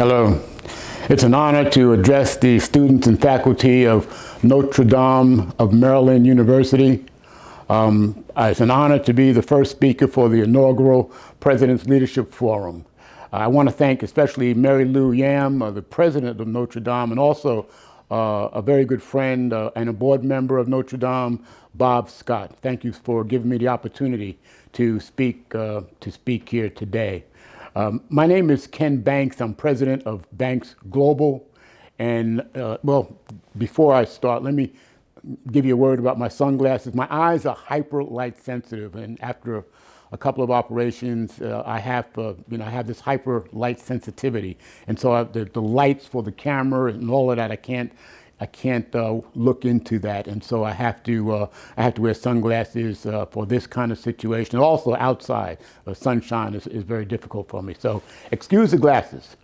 Hello. It's an honor to address the students and faculty of Notre Dame of Maryland University. It's an honor to be the first speaker for the inaugural President's Leadership Forum. I want to thank especially Mary Lou Yam, the president of Notre Dame, and also a very good friend and a board member of Notre Dame, Bob Scott. Thank you for giving me the opportunity to speak here today. My name is Ken Banks. I'm president of Banks Global. And well, before I start, let me give you a word about my sunglasses. My eyes are hyper light sensitive, and after a couple of operations, I have this hyper light sensitivity, and so the lights for the camera and all of that, I can't look into that, and so I have to wear sunglasses for this kind of situation. Also outside, sunshine is very difficult for me. So excuse the glasses.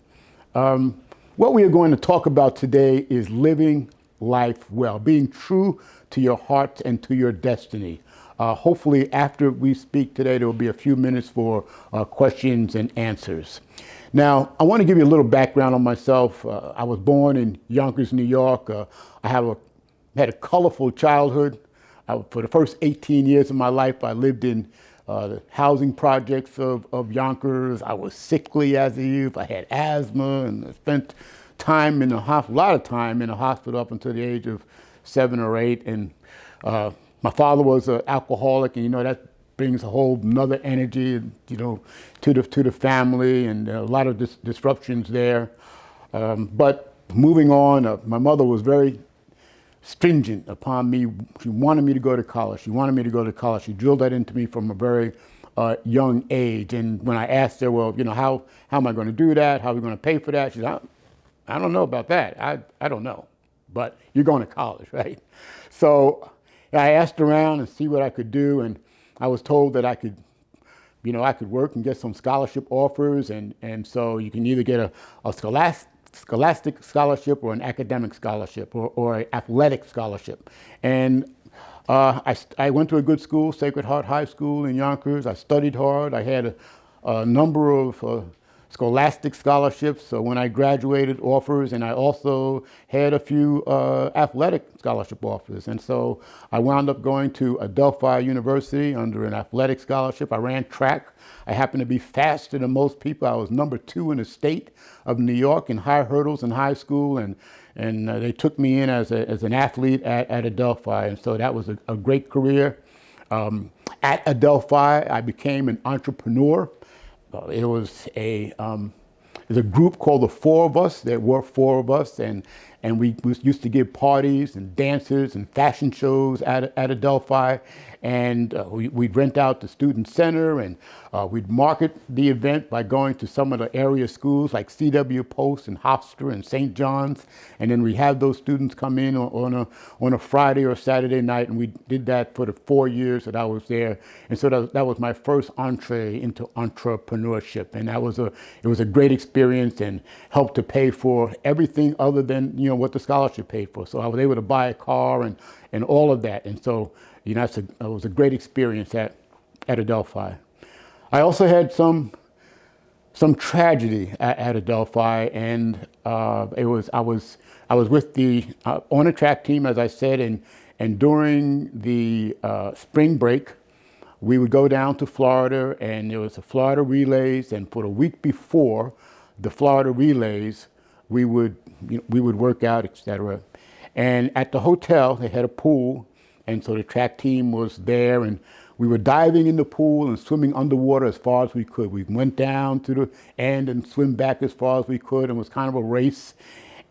What we are going to talk about today is living life well, being true to your heart and to your destiny. Hopefully after we speak today, there will be a few minutes for questions and answers. Now, I want to give you a little background on myself. I was born in Yonkers, New York. I had a colorful childhood. For the first 18 years of my life, I lived in the housing projects of Yonkers. I was sickly as a youth. I had asthma, and I spent time in a lot of time in a hospital up until the age of 7 or 8. And my father was an alcoholic, and that brings a whole nother energy, to the family, and a lot of disruptions there. But moving on, my mother was very stringent upon me. She wanted me to go to college. She drilled that into me from a very young age. And when I asked her, well, how am I going to do that? How are we going to pay for that? She said, I don't know about that. I don't know, but you're going to college, right? So I asked around and see what I could do, and I was told that I could work and get some scholarship offers, and so you can either get a scholastic scholarship or an academic scholarship or an athletic scholarship. And I went to a good school, Sacred Heart High School in Yonkers. I studied hard. I had a number of scholastic scholarships when I graduated, offers, and I also had a few athletic scholarship offers. And so I wound up going to Adelphi University under an athletic scholarship. I ran track. I happened to be faster than most people. I was number 2 in the state of New York in high hurdles in high school, and they took me in as an athlete at Adelphi. And so that was a great career. At Adelphi, I became an entrepreneur. It was a group called the Four of Us. There were 4 of us, and we used to give parties and dances and fashion shows at Adelphi, and we'd rent out the student center, and we'd market the event by going to some of the area schools like C.W. Post and Hofstra and St. John's, and then we had those students come in on a Friday or Saturday night, and we did that for the 4 years that I was there. And so that was my first entree into entrepreneurship, and it was a great experience and helped to pay for everything other than what the scholarship paid for. So I was able to buy a car and all of that, and so it was a great experience at Adelphi. I also had some tragedy at Adelphi, and I was with the on a track team, as I said, and during the spring break, we would go down to Florida, and there was a Florida relays, and for the week before the Florida relays, we would work out, etc. And at the hotel, they had a pool, and so the track team was there, and we were diving in the pool and swimming underwater as far as we could. We went down to the end and swim back as far as we could, and it was kind of a race.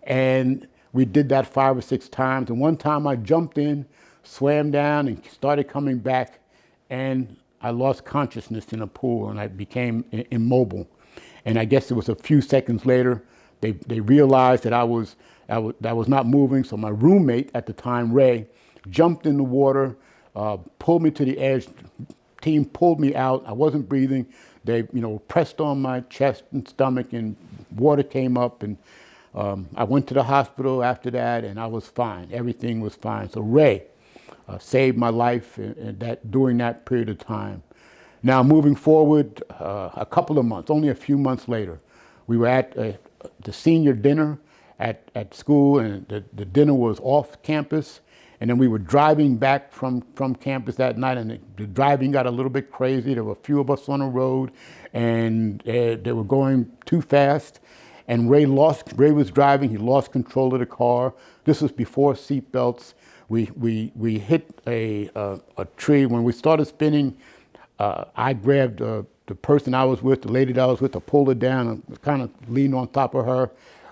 And we did that 5 or 6 times. And one time I jumped in, swam down, and started coming back, and I lost consciousness in the pool, and I became immobile. And I guess it was a few seconds later, they realized that I was not moving. So my roommate at the time, Ray, jumped in the water, pulled me to the edge. Team pulled me out. I wasn't breathing. They, pressed on my chest and stomach, and water came up. And I went to the hospital after that, and I was fine. Everything was fine. So Ray saved my life during that period of time. Now, moving forward, a couple of months, only a few months later, we were at the senior dinner at school, and the dinner was off campus. And then we were driving back from campus that night, and the driving got a little bit crazy. There were a few of us on the road, and they were going too fast. And Ray was driving. He lost control of the car. This was before seatbelts. We hit a tree. When we started spinning, I grabbed the person I was with, the lady that I was with, I pulled her down and kind of leaned on top of her.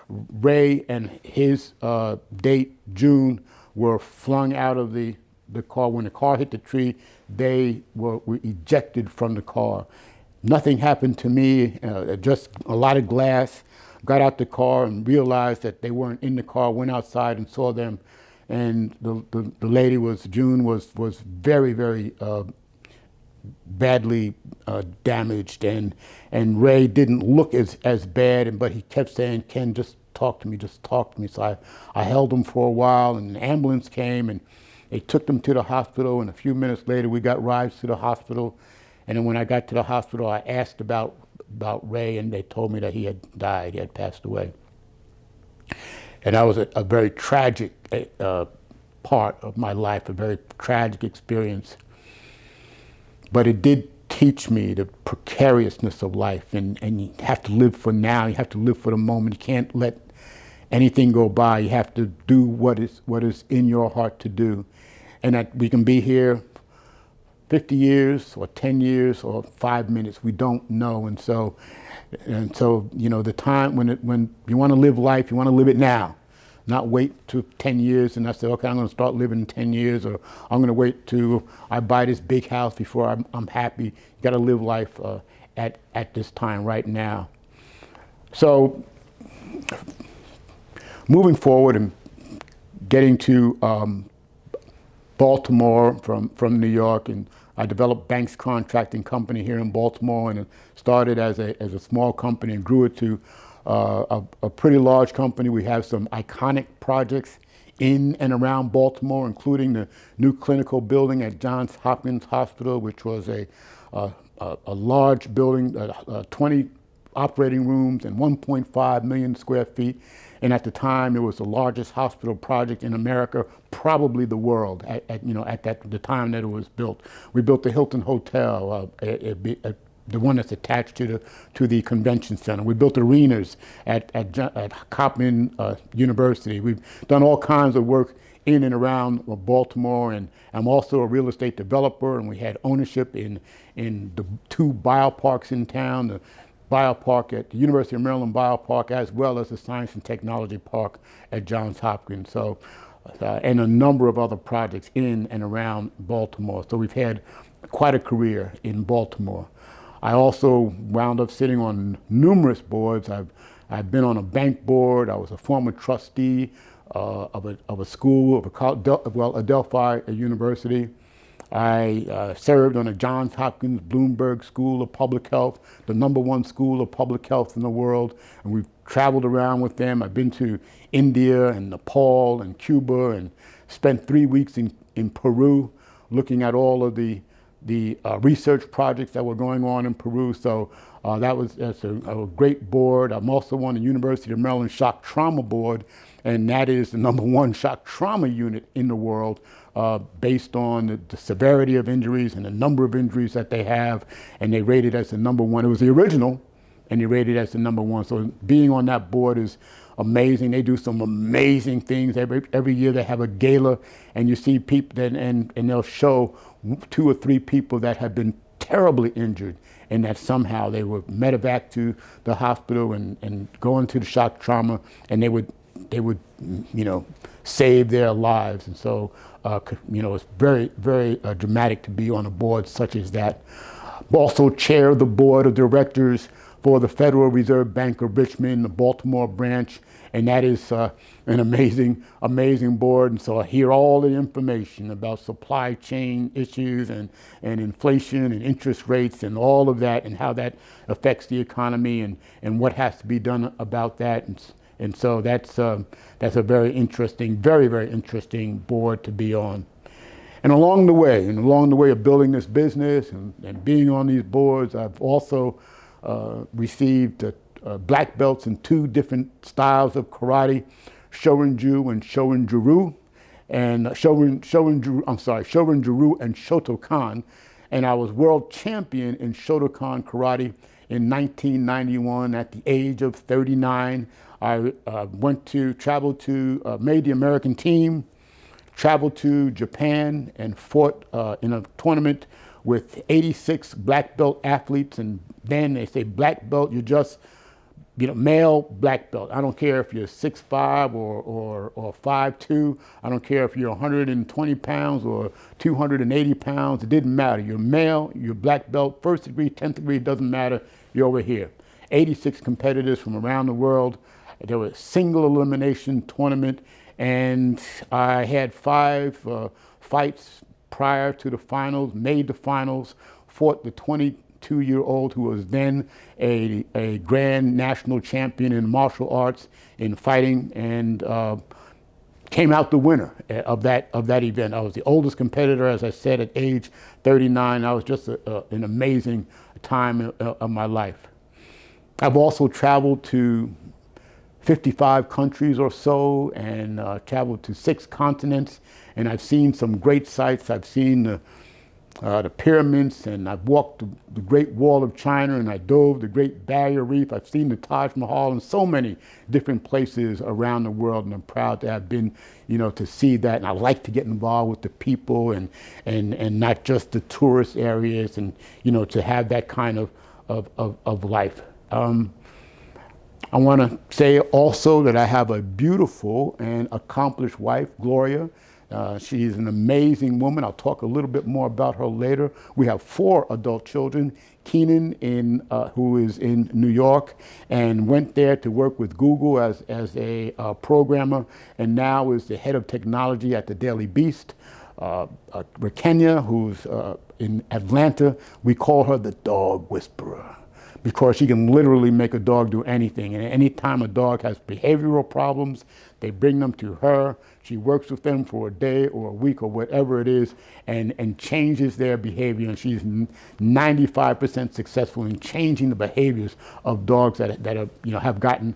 Ray and his date, June, were flung out of the car. When the car hit the tree, they were ejected from the car. Nothing happened to me, just a lot of glass. Got out the car and realized that they weren't in the car, went outside and saw them. And the lady June was very, very badly damaged. And Ray didn't look as bad, but he kept saying, "Ken, just talk to me, just talk to me." So I held him for a while, and an ambulance came and they took them to the hospital. And a few minutes later, we got rides to the hospital. And then when I got to the hospital, I asked about Ray, and they told me that he had died, he had passed away. And that was a very tragic part of my life, a very tragic experience. But it did teach me the precariousness of life, and you have to live for now, you have to live for the moment. You can't let anything go by. You have to do what is in your heart to do. And that we can be here 50 years or 10 years or 5 minutes, we don't know. And so, you know, the time when you want to live life, you want to live it now, not wait to 10 years and I say, okay, I'm going to start living in 10 years, or I'm going to wait till I buy this big house before I'm happy. You got to live life at this time right now. So moving forward and getting to Baltimore from New York, and I developed Banks Contracting Company here in Baltimore, and it started as a small company and grew it to a pretty large company. We have some iconic projects in and around Baltimore, including the new clinical building at Johns Hopkins Hospital, which was a large building, 20 operating rooms and 1.5 million square feet. And at the time, it was the largest hospital project in America, probably the world, at the time that it was built. We built the Hilton Hotel, the one that's attached to the convention center. We built arenas at Coppin University. We've done all kinds of work in and around Baltimore, and I'm also a real estate developer, and we had ownership in the 2 bioparks in town, the biopark at the University of Maryland Biopark, as well as the Science and Technology Park at Johns Hopkins. So, and a number of other projects in and around Baltimore. So we've had quite a career in Baltimore. I also wound up sitting on numerous boards. I've been on a bank board. I was a former trustee of a school, of Adelphi University. I served on a Johns Hopkins Bloomberg School of Public Health, the #1 school of public health in the world, and we've traveled around with them. I've been to India and Nepal and Cuba, and spent 3 weeks in Peru looking at all of the research projects that were going on in Peru. So that's a great board. I'm also on the University of Maryland Shock Trauma Board, and that is the #1 shock trauma unit in the world, based on the severity of injuries and the number of injuries that they have, and they rated as the #1. It was the original, and they rated as the #1. So being on that board is amazing. They do some amazing things. Every year they have a gala, and you see people, and they'll show 2 or 3 people that have been terribly injured, and that somehow they were medevaced to the hospital and go into the shock trauma, and they would save their lives. And so it's very, very dramatic to be on a board such as that. Also chair of the board of directors for the Federal Reserve Bank of Richmond, the Baltimore branch, and that is an amazing board. And so I hear all the information about supply chain issues and inflation and interest rates and all of that, and how that affects the economy and what has to be done about that. And so that's a very interesting, very, very interesting board to be on. And along the way of building this business and being on these boards, I've also received black belts in 2 different styles of karate, Shorin-ju and Shorin-juru, and Shorin-juru and Shotokan. And I was world champion in Shotokan karate in 1991 at the age of 39. I traveled to, made the American team, traveled to Japan and fought in a tournament with 86 black belt athletes. And then they say black belt, you're just, male black belt. I don't care if you're 6'5" or 5'2". I don't care if you're 120 pounds or 280 pounds. It didn't matter. You're male, you're black belt, 1st degree, 10th degree, it doesn't matter. You're over here. 86 competitors from around the world. There was a single elimination tournament, and I had 5 fights prior to the finals, made the finals, fought the 22-year-old who was then a grand national champion in martial arts in fighting, and came out the winner of that event. I was the oldest competitor, as I said, at age 39. I was just an amazing time of my life. I've also traveled to 55 countries or so, and traveled to 6 continents, and I've seen some great sights. I've seen the pyramids, and I've walked the Great Wall of China, and I dove the Great Barrier Reef. I've seen the Taj Mahal and so many different places around the world, and I'm proud to have been, to see that. And I like to get involved with the people and not just the tourist areas, and to have that kind of life. I want to say also that I have a beautiful and accomplished wife, Gloria. She's an amazing woman. I'll talk a little bit more about her later. We have 4 adult children. Keenan, who is in New York and went there to work with Google as a programmer, and now is the head of technology at the Daily Beast. Rakenya, who's in Atlanta, we call her the dog whisperer, because she can literally make a dog do anything. And anytime a dog has behavioral problems, they bring them to her. She works with them for a day or a week or whatever it is, and changes their behavior. And she's 95% successful in changing the behaviors of dogs that have gotten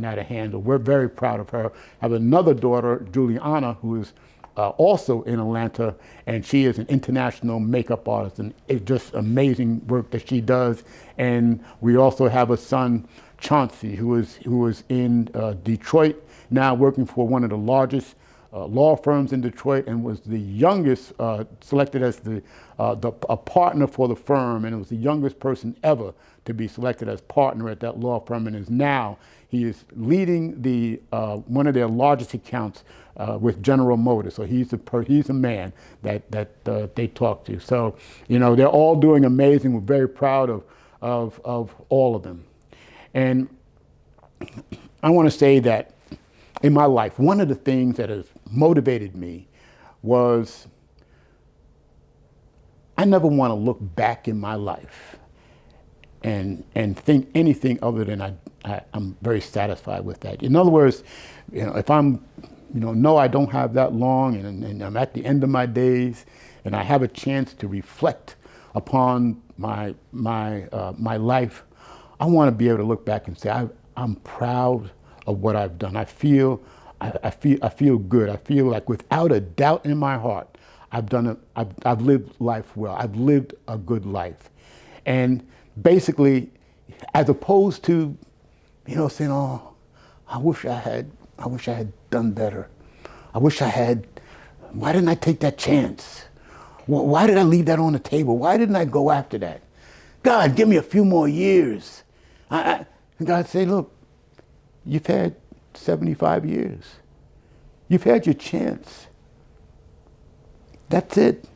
out of hand. So we're very proud of her. I have another daughter, Juliana, who is also in Atlanta, and she is an international makeup artist, and it's just amazing work that she does. And we also have a son, Chauncey, who is in Detroit now, working for one of the largest law firms in Detroit, and was the youngest selected as a partner for the firm, and it was the youngest person ever to be selected as partner at that law firm, and he is leading the one of their largest accounts with General Motors. So he's a man that they talk to. So they're all doing amazing. We're very proud of all of them. And I want to say that in my life, one of the things that has motivated me was I never want to look back in my life and think anything other than I'm very satisfied with that. In other words, if I'm, I don't have that long, and I'm at the end of my days, and I have a chance to reflect upon my life, I want to be able to look back and say I'm proud of what I've done. I feel good. I feel like without a doubt in my heart, I've lived life well. I've lived a good life. And basically, as opposed to, saying, "Oh, I wish I had done better. Why didn't I take that chance? Why did I leave that on the table? Why didn't I go after that? God, give me a few more years." And God say, "Look, you've had 75 years. You've had your chance. That's it.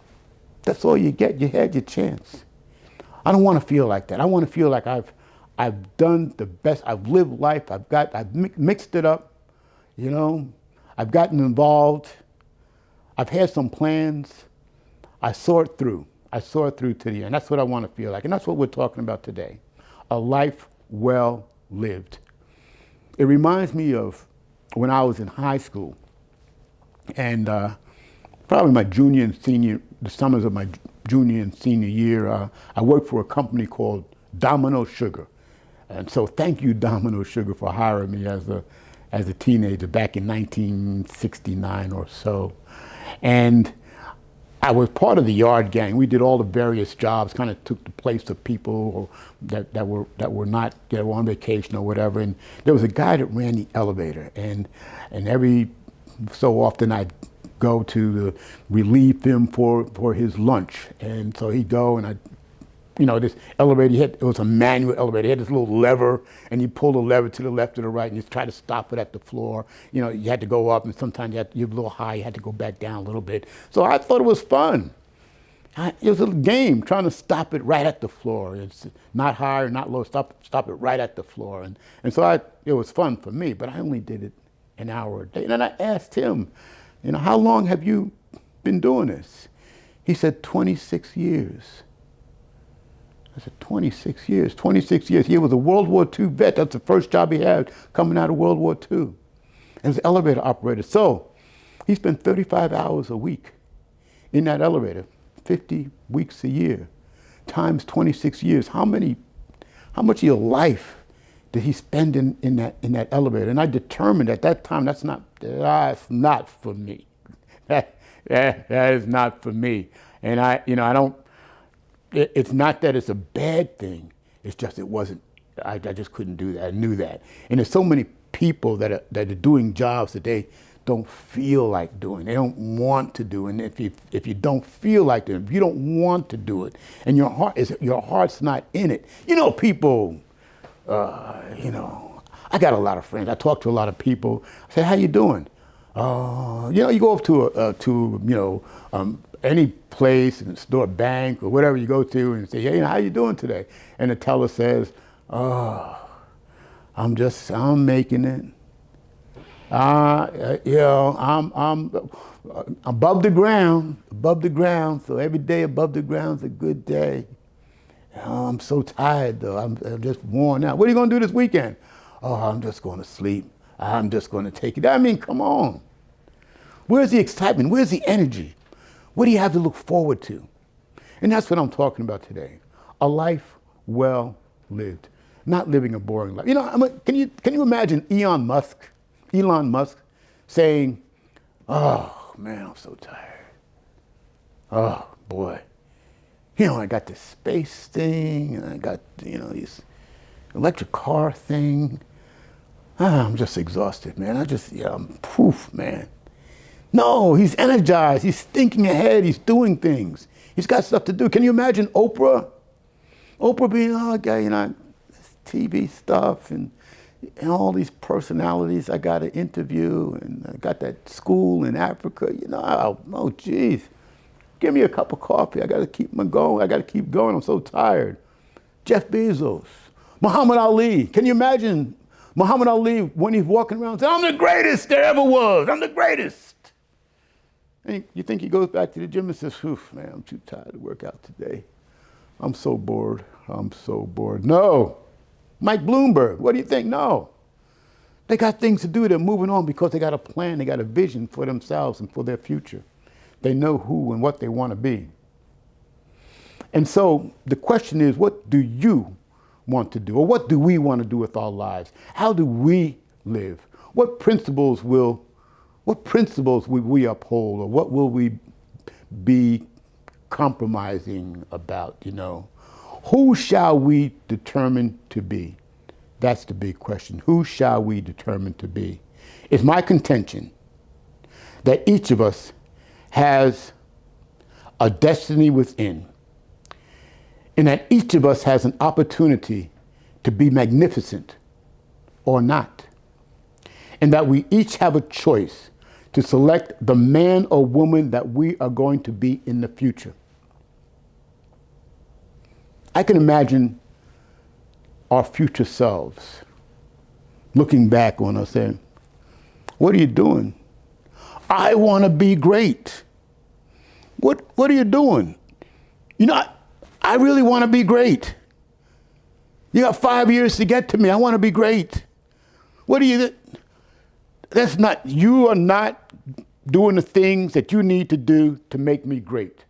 That's all you get. You had your chance." I don't want to feel like that. I want to feel like I've done the best. I've lived life. I've mixed it up. I've gotten involved. I've had some plans. I saw it through. To the end. That's what I want to feel like. And that's what we're talking about today. A life well lived. It reminds me of when I was in high school, and probably my junior and senior, the summers of my junior and senior year, I worked for a company called Domino Sugar. And so thank you, Domino Sugar, for hiring me as a teenager back in 1969 or so. And I was part of the yard gang. We did all the various jobs, kind of took the place of people that were not, they were on vacation or whatever. And there was a guy that ran the elevator, and every so often I'd go to relieve him for his lunch. And so he'd go, and this elevator, it was a manual elevator. It had this little lever, and you pull the lever to the left or the right, and you try to stop it at the floor. You had to go up, and sometimes you're a little high, you had to go back down a little bit. So I thought it was fun. It was a game, trying to stop it right at the floor. It's not high or not low, stop it right at the floor. And so it was fun for me, but I only did it an hour a day. And then I asked him, how long have you been doing this? He said, 26 years. I said, 26 years, 26 years. He was a World War II vet. That's the first job he had coming out of World War II. And was an elevator operator. So he spent 35 hours a week in that elevator, 50 weeks a year, times 26 years. How much of your life did he spend in that elevator? And I determined at that time, that's not for me. That is not for me. And I don't, it's not that it's a bad thing. It's just it wasn't. I just couldn't do that. I knew that. And there's so many people that are doing jobs that they don't feel like doing. They don't want to do. And if you don't feel like doing, if you don't want to do it, and your heart's not in it. People. I got a lot of friends. I talk to a lot of people. I say, "How you doing?" You go up to any place, in a store, bank, or whatever you go to, and say, "Hey, how you doing today?" And the teller says, "Oh, I'm making it. I'm above the ground. So every day above the ground's a good day. I'm so tired though. I'm just worn out. What are you gonna do this weekend?" "Oh, I'm just going to sleep. I'm just going to take it." I mean, come on. Where's the excitement? Where's the energy? What do you have to look forward to? And that's what I'm talking about today. A life well lived, not living a boring life. Can you imagine Elon Musk saying, "Oh man, I'm so tired. Oh boy. I got this space thing, and I got, this electric car thing. I'm just exhausted, man. I'm poof, man." No, he's energized. He's thinking ahead. He's doing things. He's got stuff to do. Can you imagine Oprah? Oprah being, this TV stuff and all these personalities I got to interview, and I got that school in Africa. Geez. Give me a cup of coffee. I got to keep going. I got to keep going. I'm so tired. Jeff Bezos, Muhammad Ali. Can you imagine Muhammad Ali when he's walking around saying, "I'm the greatest there ever was. I'm the greatest." And you think he goes back to the gym and says, "Oof, man, I'm too tired to work out today. I'm so bored. I'm so bored." No. Mike Bloomberg, what do you think? No. They got things to do. They're moving on because they got a plan. They got a vision for themselves and for their future. They know who and what they want to be. And so the question is, what do you want to do? Or what do we want to do with our lives? How do we live? What principles will we uphold, or what will we be compromising about, Who shall we determine to be? That's the big question. Who shall we determine to be? It's my contention that each of us has a destiny within, and that each of us has an opportunity to be magnificent or not, and that we each have a choice to select the man or woman that we are going to be in the future. I can imagine our future selves looking back on us saying, "What are you doing?" "I want to be great." What are you doing? I really want to be great. You got 5 years to get to me. I want to be great. You are not doing the things that you need to do to make me great.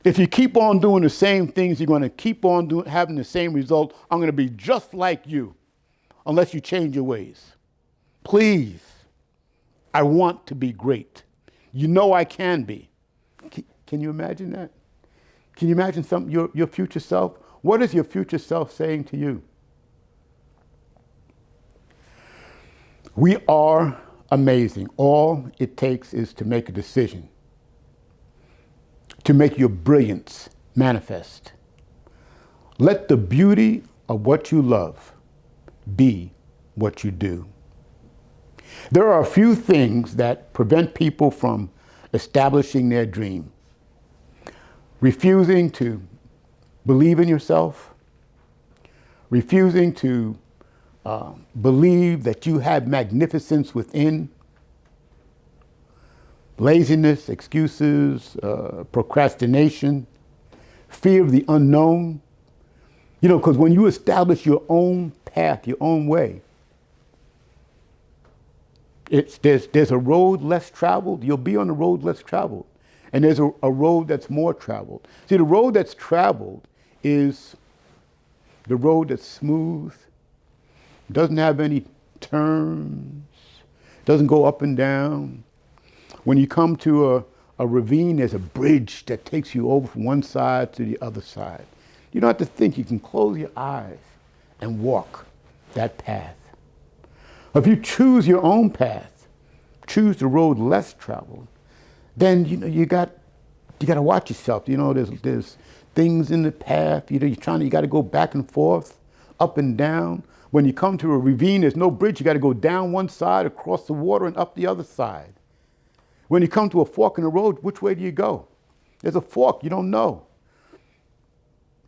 If you keep on doing the same things, you're going to keep on having the same result. I'm going to be just like you unless you change your ways. Please, I want to be great. You know I can be. Can you imagine that? Can you imagine your future self? What is your future self saying to you? We are amazing. All it takes is to make a decision, to make your brilliance manifest. Let the beauty of what you love be what you do. There are a few things that prevent people from establishing their dream. Refusing to believe in yourself, refusing to believe that you have magnificence within, laziness, excuses, procrastination, fear of the unknown. You know, because when you establish your own path, your own way, there's a road less traveled. You'll be on the road less traveled. And there's a road that's more traveled. See, the road that's traveled is the road that's smooth, doesn't have any turns, doesn't go up and down. When you come to a ravine, there's a bridge that takes you over from one side to the other side. You don't have to think. You can close your eyes and walk that path. If you choose your own path, choose the road less traveled, then you got to watch yourself. You know, there's things in the path. You got to go back and forth, up and down. When you come to a ravine, there's no bridge. You got to go down one side, across the water, and up the other side. When you come to a fork in the road, which way do you go? There's a fork. You don't know.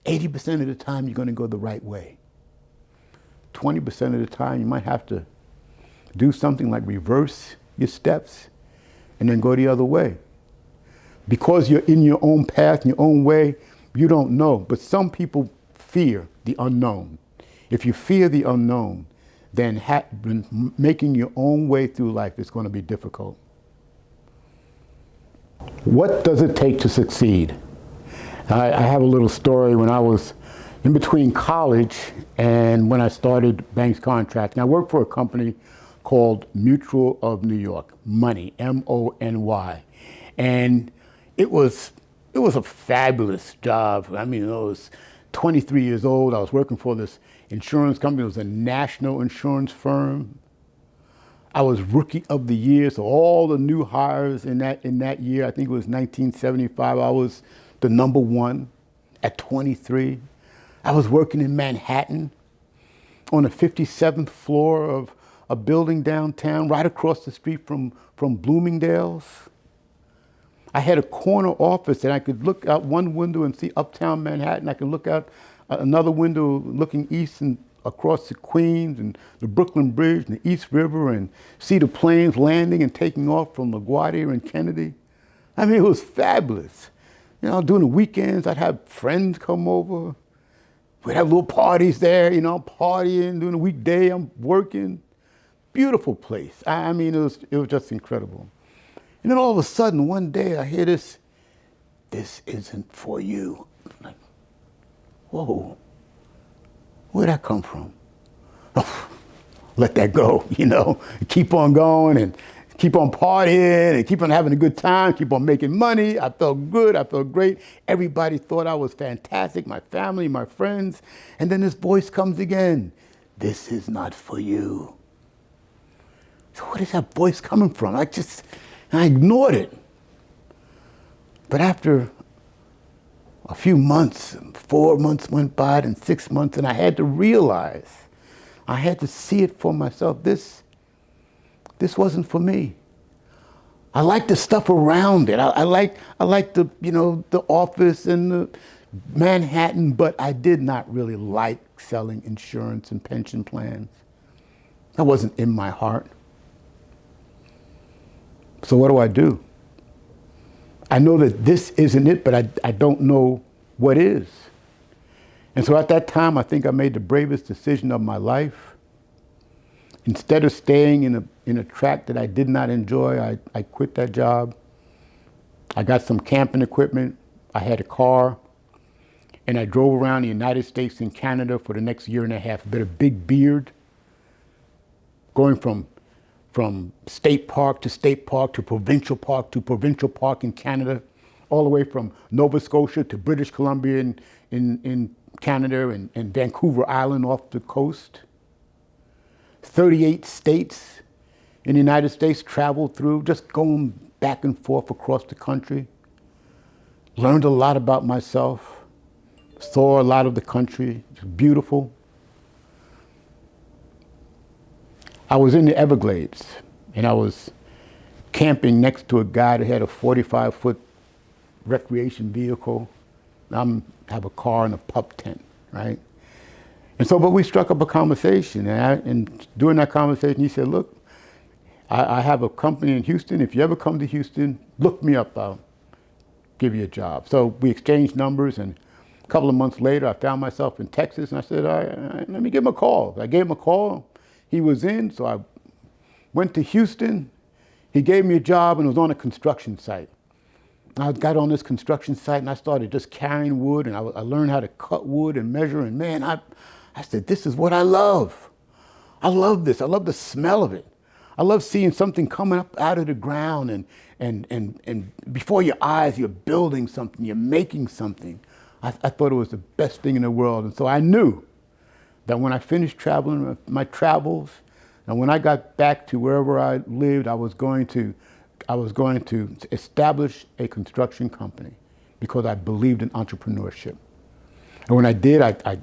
80% of the time, you're going to go the right way. 20% of the time, you might have to do something like reverse your steps and then go the other way. Because you're in your own path, in your own way, you don't know. But some people fear the unknown. If you fear the unknown, then making your own way through life is going to be difficult. What does it take to succeed? I have a little story when I was in between college and when I started Banks Contracting. I worked for a company called Mutual of New York, Money, M-O-N-Y. And it was a fabulous job. I mean, I was 23 years old. I was working for this insurance company. It was a national insurance firm. I was Rookie of the Year, so all the new hires in that year, I think it was 1975, I was the number one at 23. I was working in Manhattan on the 57th floor of a building downtown, right across the street from Bloomingdale's. I had a corner office and I could look out one window and see uptown Manhattan. I could look out another window looking east and across the Queens and the Brooklyn Bridge and the East River and see the planes landing and taking off from LaGuardia and Kennedy. I mean, it was fabulous. You know, during the weekends, I'd have friends come over. We'd have little parties there, you know, partying. During the weekday, I'm working. Beautiful place. I mean, it was just incredible. And then all of a sudden, one day, I hear this isn't for you. I'm like, whoa, where'd that come from? Oh, let that go, you know. Keep on going and keep on partying and keep on having a good time, keep on making money. I felt good, I felt great. Everybody thought I was fantastic, my family, my friends. And then this voice comes again. This is not for you. So where is that voice coming from? I ignored it. But after a few months, 4 months went by, and 6 months, and I had to realize, I had to see it for myself. This wasn't for me. I like the stuff around it. I like the, you know, the office and the Manhattan, but I did not really like selling insurance and pension plans. That wasn't in my heart. So what do? I know that this isn't it, but I don't know what is. And so at that time, I think I made the bravest decision of my life. Instead of staying in a track that I did not enjoy, I quit that job. I got some camping equipment. I had a car, and I drove around the United States and Canada for the next year and a half. I had a big beard, going from state park to provincial park in Canada, all the way from Nova Scotia to British Columbia in Canada and Vancouver Island off the coast. 38 states in the United States traveled through, just going back and forth across the country. Learned a lot about myself, saw a lot of the country. It was beautiful. I was in the Everglades, and I was camping next to a guy that had a 45-foot recreation vehicle. I have a car and a pup tent, right? And so, but we struck up a conversation, and during that conversation, he said, look, I have a company in Houston. If you ever come to Houston, look me up. I'll give you a job. So we exchanged numbers, and a couple of months later, I found myself in Texas, and I said, all right, let me give him a call. I gave him a call. He was in, so I went to Houston. He gave me a job, and it was on a construction site. I got on this construction site, and I started just carrying wood, and I learned how to cut wood and measure, and man, I said, this is what I love. I love this. I love the smell of it. I love seeing something coming up out of the ground, and before your eyes, you're building something, you're making something. I thought it was the best thing in the world, and so I knew that when I finished traveling my travels, and when I got back to wherever I lived, I was going to establish a construction company because I believed in entrepreneurship. And when I did, I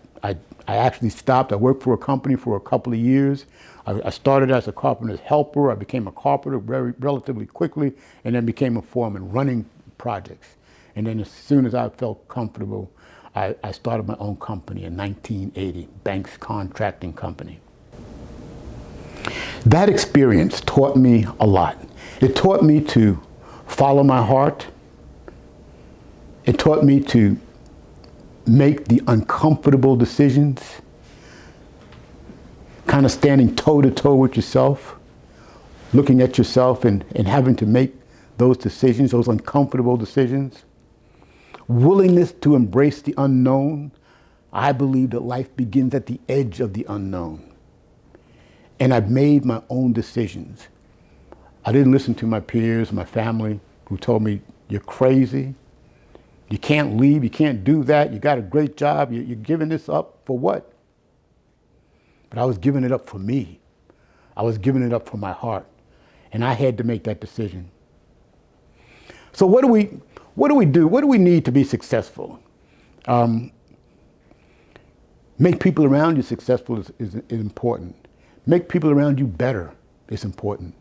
actually stopped. I worked for a company for a couple of years. I started as a carpenter's helper. I became a carpenter relatively quickly, and then became a foreman running projects. And then as soon as I felt comfortable, I started my own company in 1980, Banks Contracting Company. That experience taught me a lot. It taught me to follow my heart. It taught me to make the uncomfortable decisions, kind of standing toe-to-toe with yourself, looking at yourself and having to make those decisions, those uncomfortable decisions. Willingness to embrace the unknown. I believe that life begins at the edge of the unknown. And I've made my own decisions. I didn't listen to my peers, my family, who told me, you're crazy. You can't leave, you can't do that. You got a great job, you're giving this up for what? But I was giving it up for me. I was giving it up for my heart. And I had to make that decision. So what do we do? What do we need to be successful? Make people around you successful is important. Make people around you better is important.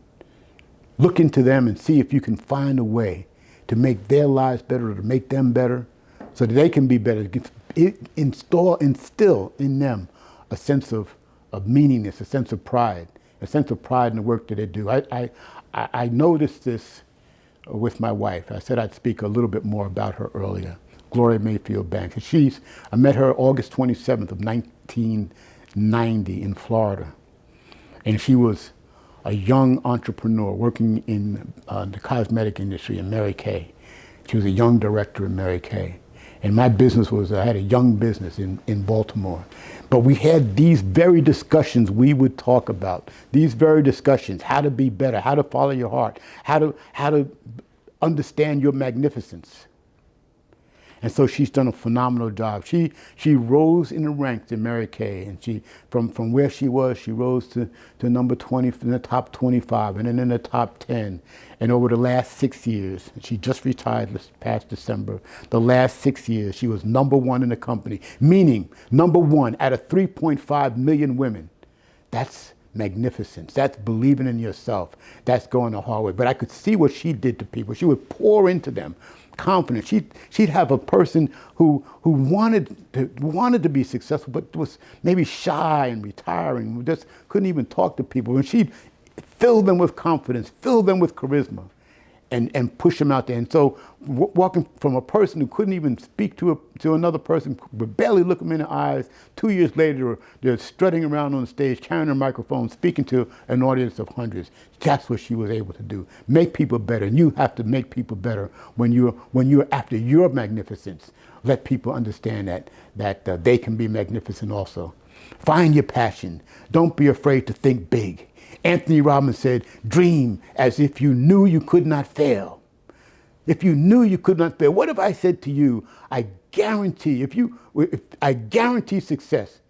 Look into them and see if you can find a way to make their lives better or to make them better so that they can be better. Instill in them a sense of meaningness, a sense of pride in the work that they do. I noticed this with my wife. I said I'd speak a little bit more about her earlier, Gloria Mayfield Banks. I met her August 27th of 1990 in Florida. And she was a young entrepreneur working in the cosmetic industry in Mary Kay. She was a young director in Mary Kay. And my business I had a young business in Baltimore. But we had these very discussions we would talk about. These very discussions, how to be better, how to follow your heart, how to understand your magnificence. And so she's done a phenomenal job. She rose in the ranks in Mary Kay, and from where she rose to number 20 in the top 25, and then in the top 10. And over the last 6 years, she just retired this past December. The last 6 years, she was number one in the company, meaning number one out of 3.5 million women. That's magnificence. That's believing in yourself. That's going the hard way. But I could see what she did to people. She would pour into them confidence. She'd have a person who wanted to be successful, but was maybe shy and retiring, just couldn't even talk to people. And she'd fill them with confidence, fill them with charisma. and push them out there. And so walking from a person who couldn't even speak to another person, but barely look them in the eyes, 2 years later, they're strutting around on the stage, carrying a microphone, speaking to an audience of hundreds. That's what she was able to do. Make people better. And you have to make people better when you're after your magnificence. Let people understand that they can be magnificent also. Find your passion. Don't be afraid to think big. Anthony Robbins said, dream as if you knew you could not fail. If you knew you could not fail, what if I said to you, I guarantee, if I guarantee success.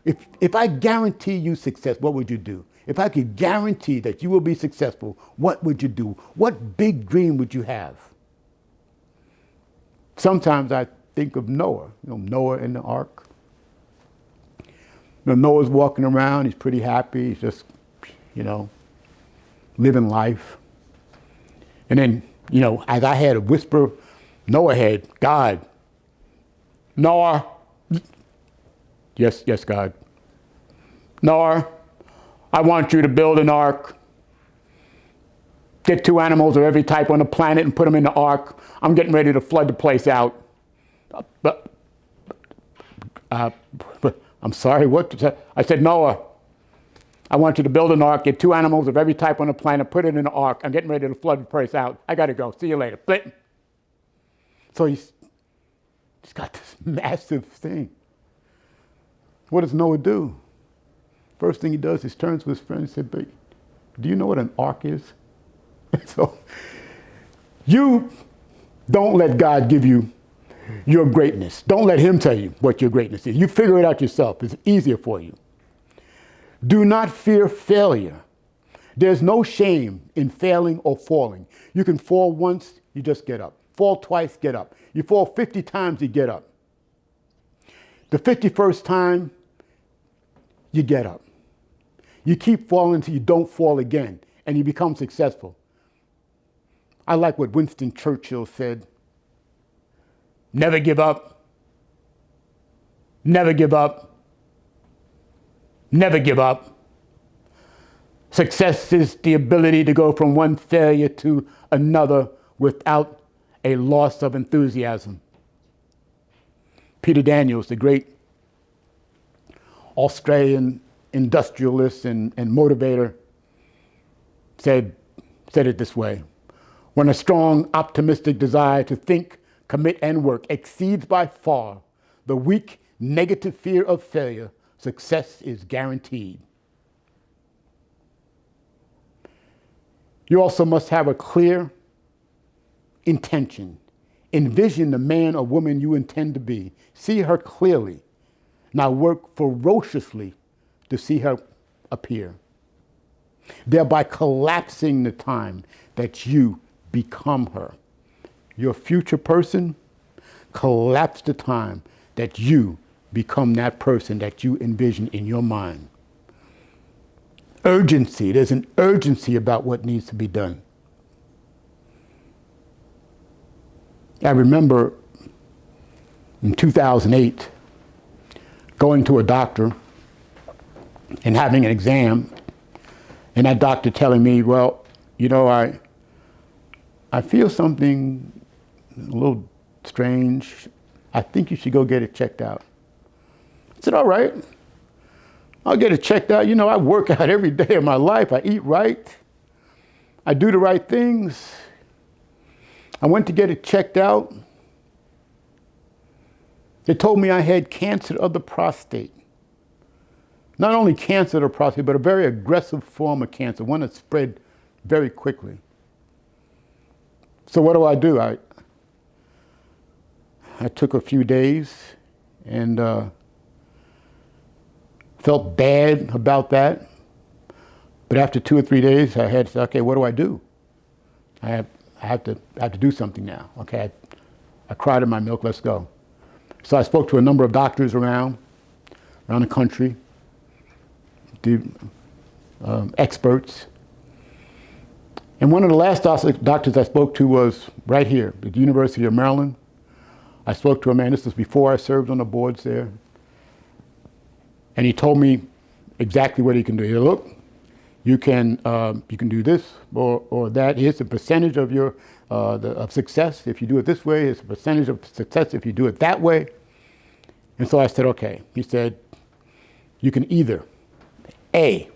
If I guarantee you success, what would you do? If I could guarantee that you will be successful, what would you do? What big dream would you have? Sometimes I think of Noah, Noah in the ark. Noah's walking around, he's pretty happy, he's just, living life. And then, as I had a whisper, Noah had, God, Noah, yes, God. Noah, I want you to build an ark. Get 2 animals of every type on the planet and put them in the ark. I'm getting ready to flood the place out. But I'm sorry, what? I said, Noah, I want you to build an ark, get 2 animals of every type on the planet, put it in the ark. I'm getting ready to flood the place out. I got to go. See you later. But, so he's got this massive thing. What does Noah do? First thing he does is turns to his friend and says, but do you know what an ark is? So you don't let God give you your greatness. Don't let him tell you what your greatness is. You figure it out yourself. It's easier for you. Do not fear failure. There's no shame in failing or falling. You can fall once, you just get up. Fall twice, get up. You fall 50 times, you get up. The 51st time, you get up. You keep falling until you don't fall again, and you become successful. I like what Winston Churchill said. Never give up. Never give up. Never give up. Success is the ability to go from one failure to another without a loss of enthusiasm. Peter Daniels, the great Australian industrialist and motivator, said it this way. When a strong, optimistic desire to think, commit, and work exceeds by far the weak, negative fear of failure, success is guaranteed. You also must have a clear intention. Envision the man or woman you intend to be. See her clearly. Now work ferociously to see her appear, thereby collapsing the time that you become her. Your future person, collapse the time that you become that person that you envision in your mind. Urgency. There's an urgency about what needs to be done. I remember in 2008 going to a doctor and having an exam, and that doctor telling me, well, I feel something a little strange. I think you should go get it checked out. I said, all right, I'll get it checked out. I work out every day of my life. I eat right. I do the right things. I went to get it checked out. They told me I had cancer of the prostate. Not only cancer of the prostate, but a very aggressive form of cancer, one that spread very quickly. So what do? I took a few days and felt bad about that. But after 2 or 3 days, I had to say, okay, what do? I have to do something now. Okay, I cried in my milk, let's go. So I spoke to a number of doctors around the country, experts. And one of the last doctors I spoke to was right here at the University of Maryland. I spoke to a man, this was before I served on the boards there. And he told me exactly what he can do. He said, look, You can do this or that. Here's the percentage of your of success if you do it this way. It's a percentage of success if you do it that way. And so I said, okay. He said, you can either A,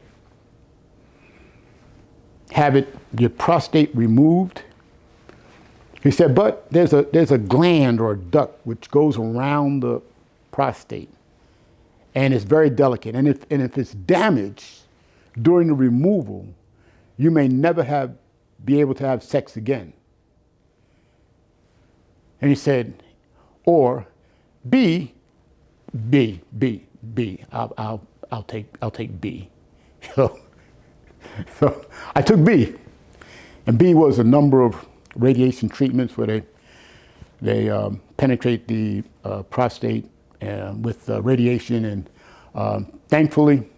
have your prostate removed. He said, but there's a gland or a duct which goes around the prostate, and it's very delicate. And if it's damaged during the removal, you may never be able to have sex again. And he said, or B. I'll take B. So I took B, and B was a number of radiation treatments where they penetrate the prostate with radiation, and thankfully,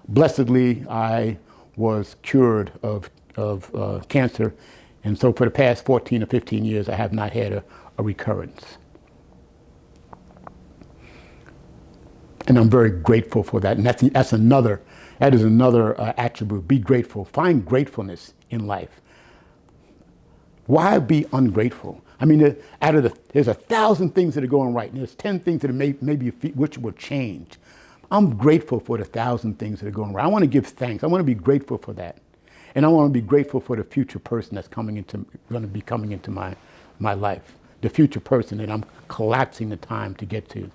blessedly, I was cured of cancer, and so for the past 14 or 15 years, I have not had a recurrence. And I'm very grateful for that. And that is another attribute. Be grateful. Find gratefulness in life. Why be ungrateful? I mean, there's 1,000 things that are going right, and there's 10 things that maybe which will change. I'm grateful for the 1,000 things that are going right. I want to give thanks. I want to be grateful for that, and I want to be grateful for the future person that's going to be coming into my life. The future person that I'm collapsing the time to get to.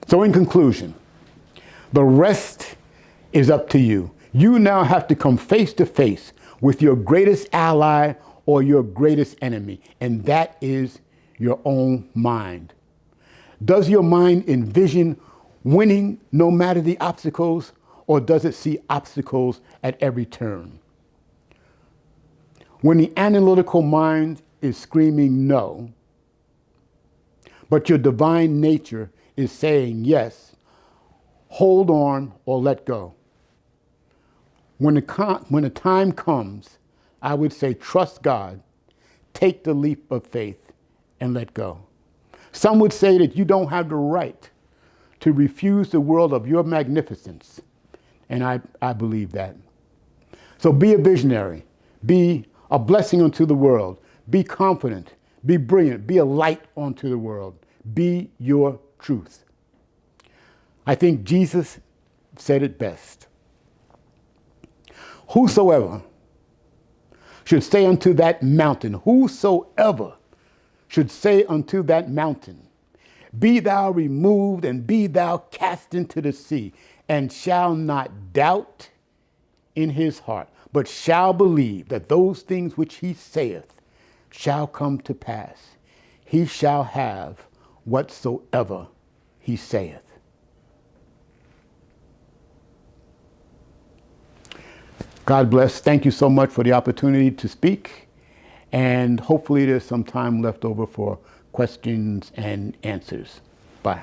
So in conclusion, the rest is up to you. You now have to come face to face with your greatest ally or your greatest enemy, and that is your own mind. Does your mind envision winning no matter the obstacles, or does it see obstacles at every turn? When the analytical mind is screaming no, but your divine nature is saying yes, hold on or let go. When the time comes, I would say trust God, take the leap of faith, and let go. Some would say that you don't have the right to refuse the world of your magnificence, and I believe that. So be a visionary, be a blessing unto the world, be confident, be brilliant, be a light unto the world, be your truth. I think Jesus said it best. Whosoever should say unto that mountain, whosoever should say unto that mountain, be thou removed and be thou cast into the sea, and shall not doubt in his heart, but shall believe that those things which he saith shall come to pass. He shall have whatsoever he saith. God bless. Thank you so much for the opportunity to speak. And hopefully there's some time left over for questions and answers. Bye.